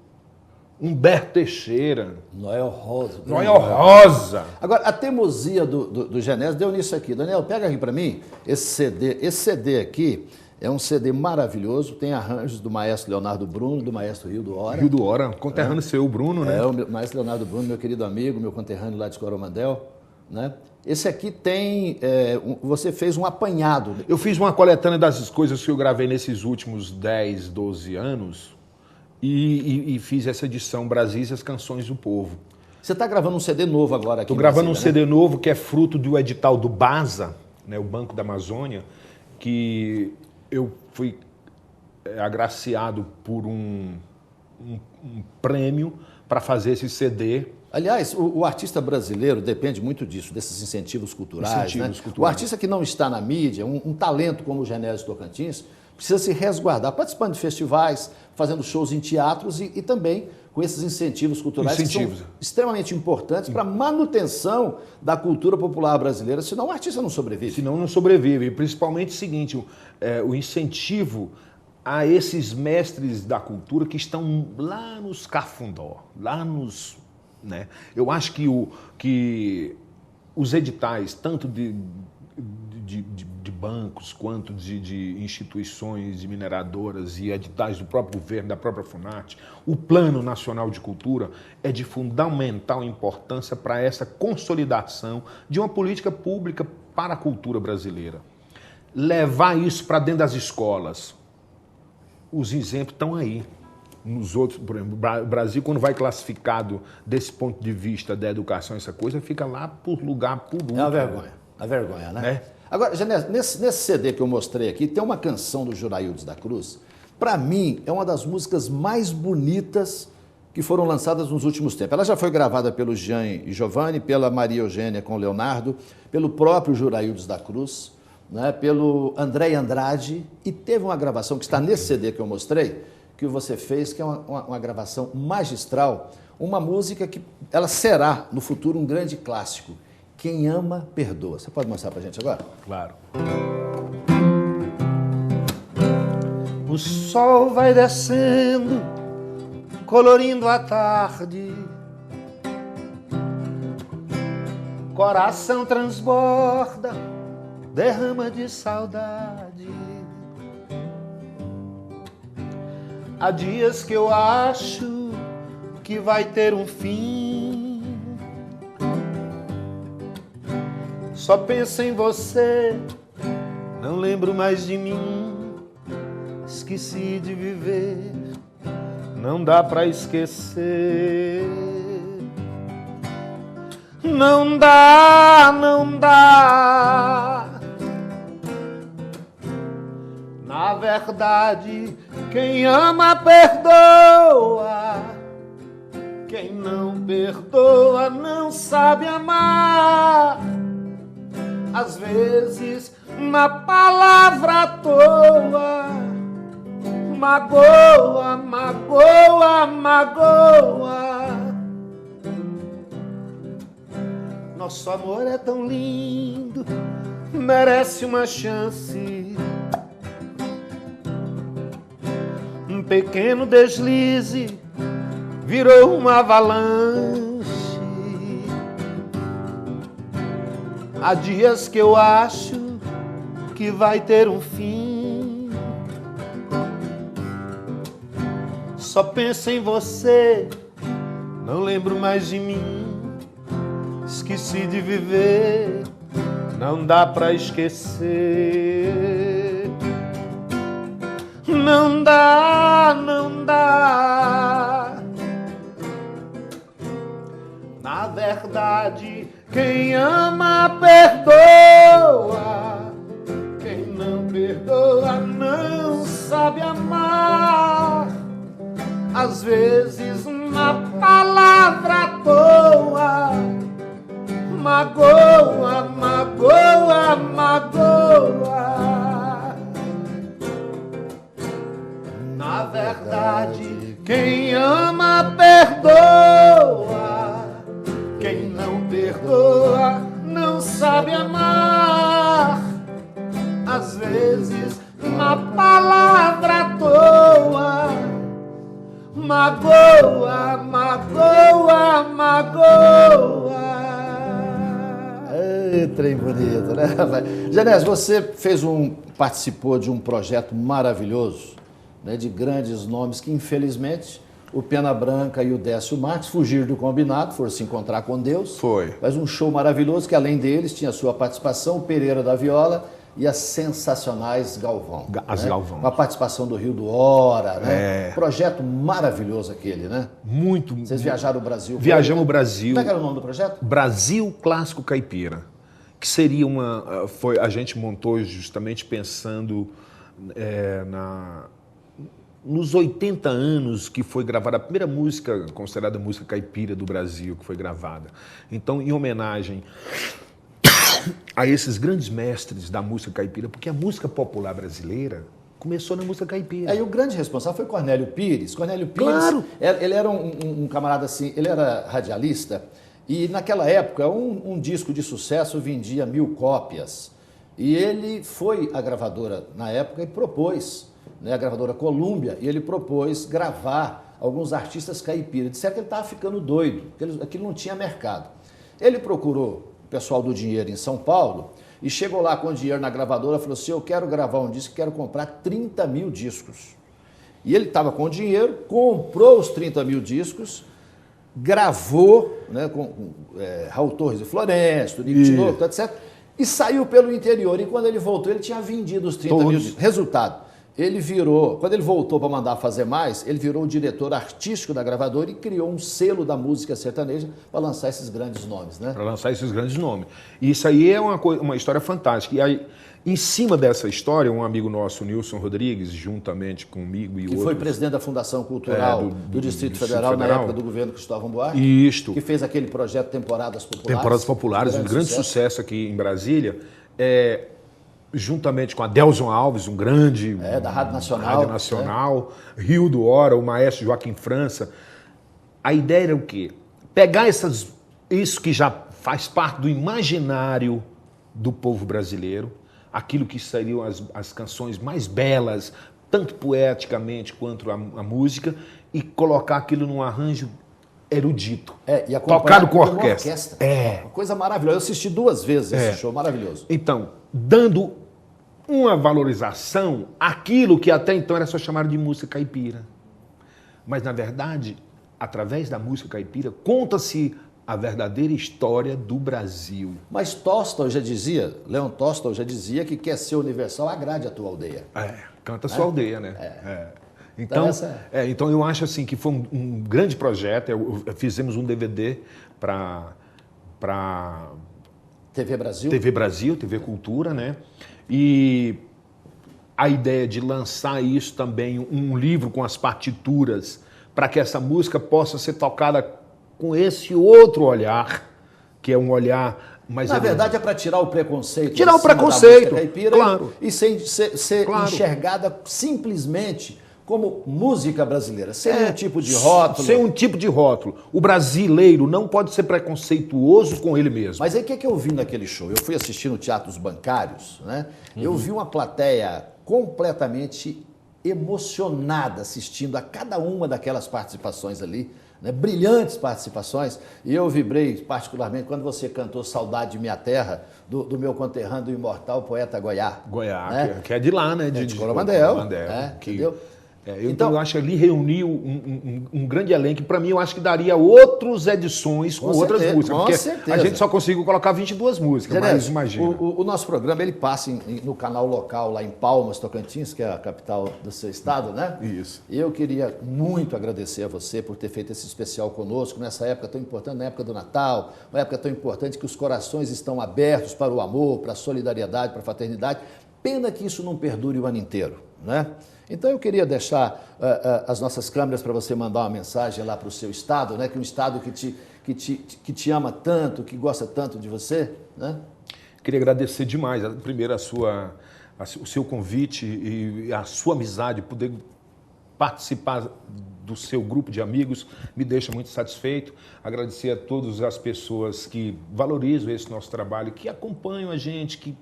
Humberto Teixeira, Noel Rosa. Noel Rosa. Agora, a teimosia do Genésio deu nisso aqui. Daniel, pega aqui para mim esse CD. Esse CD aqui é um CD maravilhoso, tem arranjos do maestro Leonardo Bruno, do maestro Rio do Hora. Rio do Hora, conterrâneo seu, Bruno, né? É, o maestro Leonardo Bruno, meu querido amigo, meu conterrâneo lá de Coromandel, né? Esse aqui tem, você fez um apanhado. Eu fiz uma coletânea das coisas que eu gravei nesses últimos 10, 12 anos e fiz essa edição Brasis e as Canções do Povo. Você está gravando um CD novo agora aqui? Estou gravando um Brasília, CD novo que é fruto do edital do BASA, né, o Banco da Amazônia, que eu fui agraciado por um prêmio para fazer esse CD. Aliás, o artista brasileiro depende muito disso, desses incentivos culturais. O artista que não está na mídia, um talento como o Genésio Tocantins, precisa se resguardar, participando de festivais, fazendo shows em teatros e também com esses incentivos culturais que são extremamente importantes para a manutenção da cultura popular brasileira, senão o artista não sobrevive. Senão não sobrevive. E principalmente o seguinte, o incentivo a esses mestres da cultura que estão lá nos cafundó, lá nos... Né? Eu acho que os editais, tanto de bancos quanto de instituições, de mineradoras e editais do próprio governo, da própria FUNAT, o Plano Nacional de Cultura é de fundamental importância para essa consolidação de uma política pública para a cultura brasileira. Levar isso para dentro das escolas. Os exemplos estão aí. Nos outros, por exemplo, o Brasil, quando vai classificado desse ponto de vista da educação, essa coisa, fica lá por lugar por último. É uma vergonha, né? Agora, Genésio, nesse CD que eu mostrei aqui, tem uma canção do Juraildes da Cruz. Para mim, é uma das músicas mais bonitas que foram lançadas nos últimos tempos. Ela já foi gravada pelo Jean e Giovanni, pela Maria Eugênia com o Leonardo, pelo próprio Juraildes da Cruz, né, pelo André Andrade, e teve uma gravação que está nesse CD que eu mostrei, que você fez, que é uma gravação magistral, uma música que ela será, no futuro, um grande clássico. Quem ama, perdoa. Você pode mostrar pra gente agora? Claro. O sol vai descendo, colorindo a tarde. Coração transborda, derrama de saudade. Há dias que eu acho que vai ter um fim. Só penso em você, não lembro mais de mim. Esqueci de viver, não dá pra esquecer. Não dá, não dá. Na verdade, quem ama perdoa, quem não perdoa não sabe amar. Às vezes uma palavra à toa magoa, magoa, magoa. Nosso amor é tão lindo, merece uma chance. Um pequeno deslize virou uma avalanche. Há dias que eu acho que vai ter um fim. Só penso em você, não lembro mais de mim. Esqueci de viver, não dá pra esquecer. Não dá, não dá. Na verdade, quem ama perdoa, quem não perdoa não sabe amar. Às vezes uma palavra à toa magoa, magoa, magoa. Na verdade, quem ama perdoa, trem bonito, né, rapaz? Genésio, você participou de um projeto maravilhoso, né, de grandes nomes que, infelizmente, o Pena Branca e o Décio Marques fugiram do combinado, foram se encontrar com Deus. Foi. Mas um show maravilhoso que, além deles, tinha a sua participação, o Pereira da Viola e as sensacionais Galvão. As né? Galvão. Com a participação do Rio do Hora, né? Projeto maravilhoso aquele, né? Muito. Vocês viajaram o Brasil. Viajamos o Brasil. Como é que era o nome do projeto? Brasil Clássico Caipira, que seria a gente montou justamente pensando nos 80 anos que foi gravada a primeira música considerada música caipira do Brasil, que foi gravada. Então, em homenagem a esses grandes mestres da música caipira, porque a música popular brasileira começou na música caipira. E o grande responsável foi Cornélio Pires. Cornélio Pires, claro. Ele era um camarada assim, ele era radialista e naquela época um disco de sucesso vendia 1000 cópias. E ele foi à gravadora na época e propôs, né, a gravadora Columbia, e ele propôs gravar alguns artistas caipiras. Disseram que ele estava ficando doido, que aquilo não tinha mercado. Ele procurou o pessoal do dinheiro em São Paulo e chegou lá com dinheiro na gravadora e falou assim, eu quero gravar um disco, quero comprar 30 mil discos. E ele estava com dinheiro, comprou os 30 mil discos, gravou, né, com Raul Torres e Florencio, Tonico Tinoco, etc., e saiu pelo interior. E quando ele voltou, ele tinha vendido os 30 mil discos. Resultado, ele virou, quando ele voltou para mandar fazer mais, ele virou o diretor artístico da gravadora e criou um selo da música sertaneja para lançar esses grandes nomes, né? Para lançar esses grandes nomes. E isso aí é uma história fantástica. E aí, em cima dessa história, um amigo nosso, Nilson Rodrigues, juntamente comigo e outros... Que foi presidente da Fundação Cultural do Distrito Federal na época do governo Cristóvão Buarque. Isto. Que fez aquele projeto Temporadas Populares. Temporadas Populares, um grande sucesso aqui em Brasília. Juntamente com a Delson Alves, um grande... da Rádio Nacional. Rádio Nacional, Rio do Hora, o maestro Joaquim França. A ideia era o quê? Pegar isso que já faz parte do imaginário do povo brasileiro, aquilo que seriam as canções mais belas, tanto poeticamente quanto a música, e colocar aquilo num arranjo erudito. E tocado com orquestra. Uma coisa maravilhosa. Eu assisti 2 vezes esse show, maravilhoso. Então, dando uma valorização àquilo que até então era só chamado de música caipira. Mas, na verdade, através da música caipira, conta-se a verdadeira história do Brasil. Mas Leon Tolstói já dizia que quer ser universal, agrade a tua aldeia. Canta a sua aldeia, né? Então eu acho assim que foi um grande projeto. Fizemos um DVD para TV Brasil, TV Cultura, né? E a ideia de lançar isso também, um livro com as partituras, para que essa música possa ser tocada com esse outro olhar, que é um olhar mais... Na verdade é para tirar o preconceito. Tirar o preconceito, caipira, claro. E ser enxergada simplesmente como música brasileira, sem um tipo de rótulo. Sem um tipo de rótulo. O brasileiro não pode ser preconceituoso com ele mesmo. Mas aí o que eu vi naquele show? Eu fui assistir no Teatro dos Bancários, né? Eu vi uma plateia completamente emocionada assistindo a cada uma daquelas participações ali, né? Brilhantes participações, e eu vibrei particularmente quando você cantou Saudade de Minha Terra, do meu conterrâneo, do imortal poeta Goiá. Né? Que é de lá, né? De Coromandel. Entendeu? Então eu acho que ali reuniu um grande elenco. Para mim, eu acho que daria outras edições com outras músicas. Com porque certeza. A gente só conseguiu colocar 22 músicas, mas imagina. O nosso programa ele passa no canal local lá em Palmas, Tocantins, que é a capital do seu estado, né? Isso. E eu queria muito agradecer a você por ter feito esse especial conosco nessa época tão importante, na época do Natal, uma época tão importante que os corações estão abertos para o amor, para a solidariedade, para a fraternidade. Pena que isso não perdure o ano inteiro, né? Então eu queria deixar as nossas câmeras para você mandar uma mensagem lá para o seu estado, né? Que é um estado que te ama tanto, que gosta tanto de você, né? Queria agradecer demais, primeiro o seu convite e a sua amizade, poder participar do seu grupo de amigos me deixa muito satisfeito. Agradecer a todas as pessoas que valorizam esse nosso trabalho, que acompanham a gente, que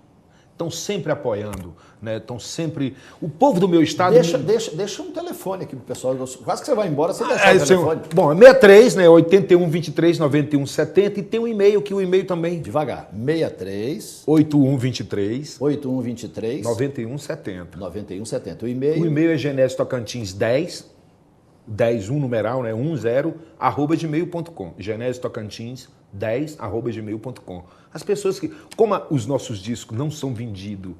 estão sempre apoiando, né? Estão sempre... O povo do meu estado... Deixa um telefone aqui pro pessoal. Quase que você vai embora, você deixa o telefone. Bom, é 63, né? 81 23 91 70 e tem um e-mail, que o e-mail também... Devagar. 63... 81 23... 81 23... 91 70. 91 70. O O e-mail... e-mail é Genésio Tocantins 10, 10, 1 numeral, né? 10, @gmail.com. Genésio Tocantins 10, @gmail.com. As pessoas que... Como os nossos discos não são vendidos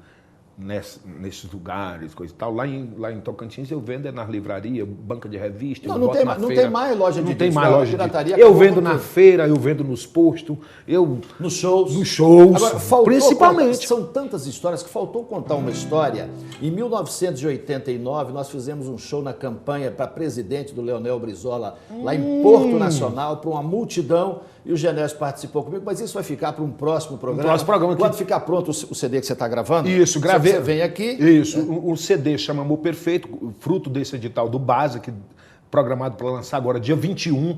nesses lugares, coisa e tal, lá em Tocantins eu vendo nas livrarias, banca de revista, Não tem mais loja de Não tem disco, mais a loja de pirataria disco. Eu acabou vendo com na tudo. feira, eu vendo nos postos, Nos shows. nos shows, Agora, faltou principalmente. São tantas histórias que faltou contar uma história. Em 1989, nós fizemos um show na campanha para presidente do Leonel Brizola, lá em Porto Nacional, para uma multidão, e o Genésio participou comigo, mas isso vai ficar para um próximo programa. próximo programa. Quando ficar pronto o CD que você está gravando, Isso, gravei. você vem aqui. Isso, o CD chama Amor Perfeito, fruto desse edital do Basic, programado para lançar agora dia 21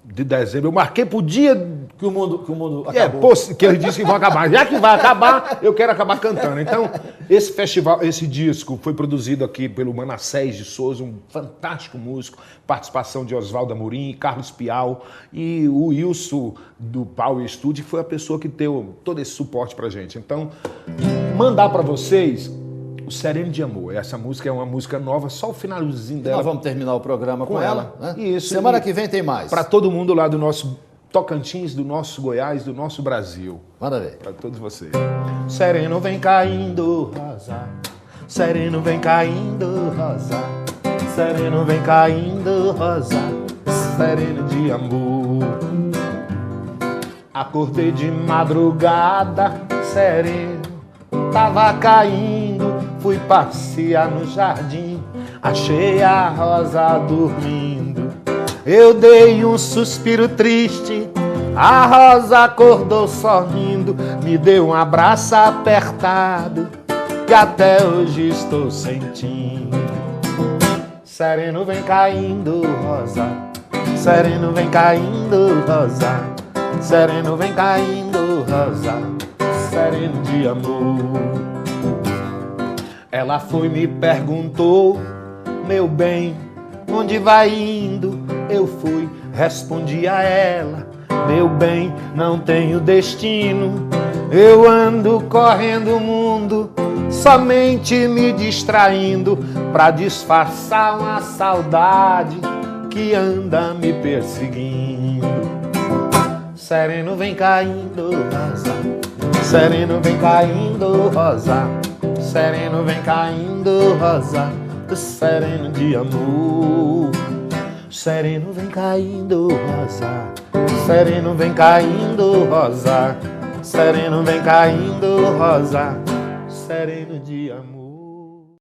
de dezembro. Eu marquei pro dia Que o mundo acabou. que ele disse que vão acabar. Já que vai acabar, eu quero acabar cantando. Então, esse festival, esse disco foi produzido aqui pelo Manassés de Souza, um fantástico músico, participação de Oswaldo Amorim, Carlos Piau e o Wilson do Power Studio, que foi a pessoa que deu todo esse suporte pra gente. Então, mandar pra vocês o Sereno de Amor. Essa música é uma música nova, só o finalzinho dela. Nós vamos terminar o programa com ela. Né? Isso. Semana que vem tem mais. Para todo mundo lá do nosso Tocantins, do nosso Goiás, do nosso Brasil. Manda ver. Para todos vocês. Sereno vem caindo, rosa. Sereno vem caindo, rosa. Sereno vem caindo, rosa. Sereno de amor. Acordei de madrugada, sereno, tava caindo. Fui passear no jardim, achei a rosa dormindo. Eu dei um suspiro triste, a rosa acordou sorrindo, me deu um abraço apertado, que até hoje estou sentindo. Sereno vem caindo, rosa. Sereno vem caindo, rosa. Sereno vem caindo, rosa. Sereno de amor. Ela foi e me perguntou, meu bem, onde vai indo? Eu fui, respondi a ela, meu bem, não tenho destino. Eu ando correndo o mundo, somente me distraindo, pra disfarçar uma saudade que anda me perseguindo. Sereno vem caindo, rosa. Sereno vem caindo, rosa. Sereno vem caindo, rosa. Sereno de amor. Sereno vem caindo, rosa. Sereno vem caindo, rosa. Sereno vem caindo, rosa. Sereno de amor.